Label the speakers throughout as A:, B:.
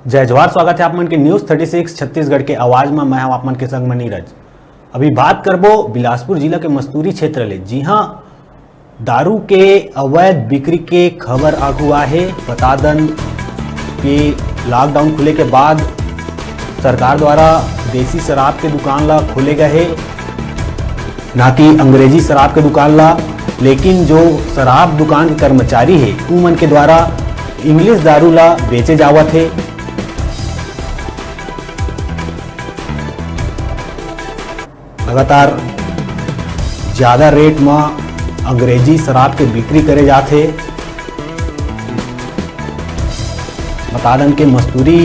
A: जय जवाहर, स्वागत है आप मन के न्यूज़ 36 छत्तीसगढ़ के आवाज में। मैं हूं आप मन के संग में नीरज। अभी बात करबो बिलासपुर जिला के मस्तूरी क्षेत्र ले। जी हां, दारू के अवैध बिक्री के खबर आगू आहे। बता दन कि लॉकडाउन खुले के बाद सरकार द्वारा देसी शराब के दुकान ला खोले गए है, ना कि अंग्रेजी शराब के दुकान ला। लेकिन जो शराब दुकान के कर्मचारी है उमन के द्वारा इंग्लिश दारू ला बेचे जावत है। लगातार ज़्यादा रेट में अंग्रेजी शराब के बिक्री करे जाते। बता दें कि मस्तूरी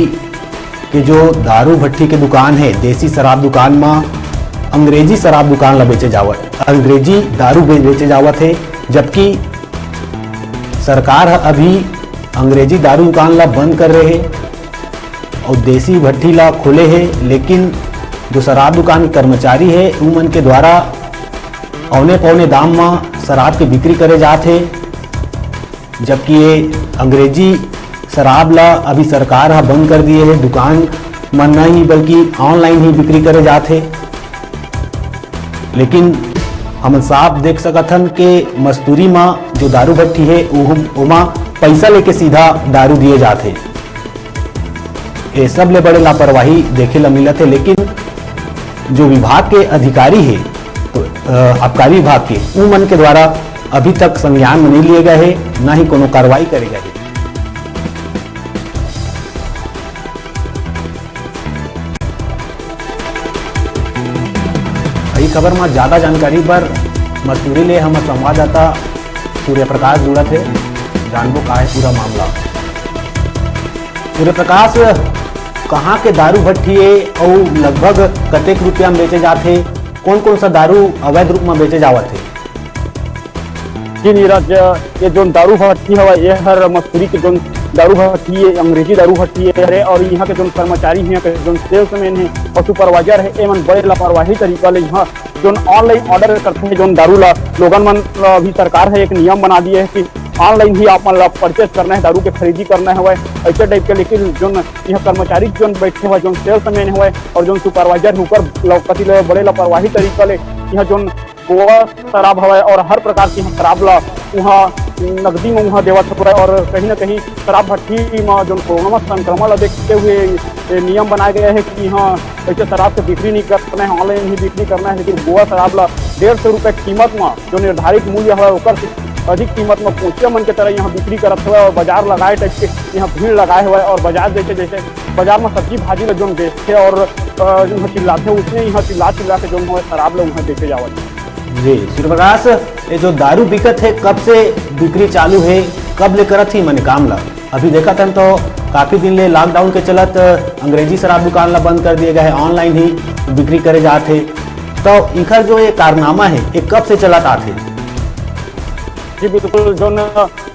A: के जो दारू भट्टी के दुकान है, देसी शराब दुकान में अंग्रेजी शराब दुकान ला बेचे जावत, अंग्रेजी दारू बेचे जावत है। जबकि सरकार अभी अंग्रेजी दारू दुकान ला बंद कर रहे है और देसी भट्टी ला खोले है। लेकिन जो शराब दुकान के कर्मचारी है उमन के द्वारा औने पौने दाम में शराब की बिक्री करे जाते। जबकि ये अंग्रेजी शराब ला अभी सरकार हा बंद कर दिए है। दुकान में नहीं बल्कि ऑनलाइन ही बिक्री करे जाते। लेकिन हम साफ देख सकथन कि मस्तूरी में जो दारू भट्टी है उमा पैसा लेके सीधा दारू दिए जाते। ये सब ले बड़े लापरवाही देखे ला मिलत है। लेकिन जो विभाग के अधिकारी है, तो आबकारी विभाग के उमन के द्वारा अभी तक संज्ञान में नहीं लिए गए हैं, ना ही कोनो कार्रवाई करे गए है। यही खबर में ज्यादा जानकारी पर मस्तूरी ले हम संवाददाता सूर्य प्रकाश जुड़त है। जानबो का है पूरा मामला। सूर्य प्रकाश, कहाँ के दारू भट्टी है और लगभग कतेक रुपया में बेचे जाते? कौन कौन सा दारू अवैध रूप में बेचे जावत है?
B: जी नीरज, ये जो दारू भट्टी है ये हर मस्तूरी के जो दारू भट्टी है, अंग्रेजी दारू भट्टी है। और यहाँ के जो कर्मचारी हैं, जो सेल्समैन है और सुपरवाइजर है, एमन बड़े लापरवाही तरीका ले यहाँ जो ऑनलाइन ऑर्डर करते हैं। जो दारू ला लोगन मन अभी सरकार है एक नियम बना दिए है कि ऑनलाइन ही आप मतलब परचेस करना है, दारू के खरीदी करना है ऐसे टाइप के। लेकिन जो यह कर्मचारी जो बैठे हुए, जो सेल्समैन हुए और जो सुपरवाइजर होकर कति बड़े लापरवाही तरीका ले यहाँ जो गोवा शराब है और हर प्रकार की शराब ला वहाँ नकदी में वहाँ देवत है। और कहीं ना कहीं शराब भट्टी में जो कोरोना संक्रमण ला देखते हुए नियम बनाए गए हैं कि यहाँ ऐसे शराब से बिक्री नहीं करना है, ऑनलाइन ही बिक्री करना है। लेकिन गोवा शराब ला 150 रुपये कीमत में जो निर्धारित मूल्य है उसका अधिक कीमत में पूछे मन के तरह यहाँ बिक्री करत हुए और बाजार लगाए टाइप के यहाँ भीड़ लगाए हुए। और बाजार जैसे बाजार में सब्जी भाजी में जो बेचते और यहाँ चिल्लाते उसमें यहाँ चिल्ला के जो है शराब लोग वहाँ बेचे जावत।
A: जी सूर्य प्रकाश, ये जो दारू बिकत है कब से बिक्री चालू है, कब ले करत ही मन काम ला? अभी देखा था तो काफी दिन ले लॉकडाउन के चलत अंग्रेजी शराब दुकान ला बंद कर दिए गए, ऑनलाइन ही बिक्री करे जाते। तो इनका जो ये कारनामा है ये कब से चलत आते?
B: जी बिल्कुल, जो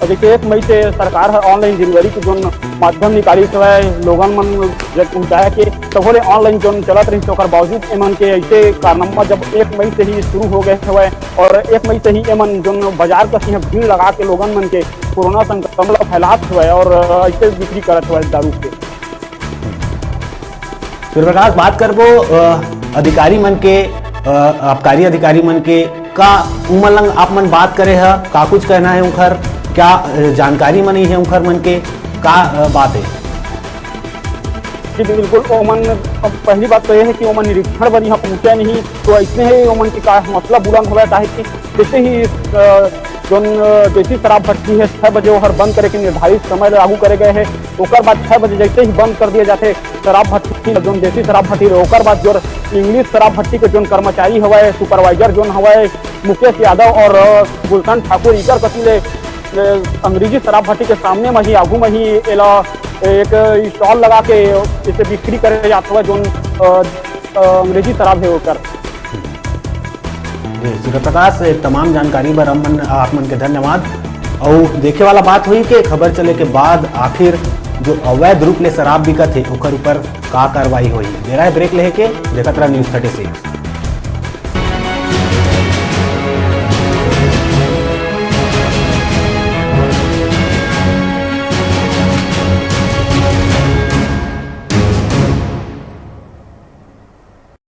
B: देखिए 1 मई से सरकार है ऑनलाइन डिलीवरी के जो माध्यम निकाली है लोगन मन जब पहुँचाया कि सबले ऑनलाइन जो चलत रही। तो बावजूद एमन के ऐसे कारनामा जब 1 मई से ही शुरू हो गए हुए और 1 मई से ही एमन जो बाजार का भीड़ लगा के लोगन मन के कोरोना संक्रमण फैलात हुए और ऐसे बिक्री करत हुए दारू के।
A: सूर्य प्रकाश, बात करबो अधिकारी मन के, आबकारी अधिकारी मन के का उमन लंग आप मन बात करे है, का कुछ कहना है उनकर? क्या जानकारी मनी है उनकर मन के का बात है?
B: जी बिल्कुल, ओमन पहली बात तो यह है कि ओमन निरीक्षण पर यहाँ पहुँचे नहीं। तो ऐसे ही ओमन की का मतलब बुलंद हुआ है कि जैसे ही जो देसी शराब भट्टी है 6 बजे वो हर बंद करे के निर्धारित समय लागू करे गए हैं। ओकर बाद 6 बजे जैसे ही बंद कर दिए जाते शराब भट्टी जो देसी शराब भट्टी है। ओकर बाद जो इंग्लिश शराब भट्टी के जो कर्मचारी हवा सुपरवाइजर जो हवा मुकेश यादव और गुलशन ठाकुर इकर कति ले अंग्रेजी शराब भट्टी के सामने में ही आगू में ही एला एक स्टॉल लगा के इसे बिक्री करे जाता हुआ जो अंग्रेजी शराब है होकर।
A: सूर्य प्रकाश, तमाम जानकारी पर आप मन के धन्यवाद। और देखे वाला बात हुई कि खबर चले के बाद आखिर जो अवैध रूप ले शराब बिकत है ओकर ऊपर का कार्रवाई हुई। दे रहा है ब्रेक लेके देखत रहा न्यूज़ 36।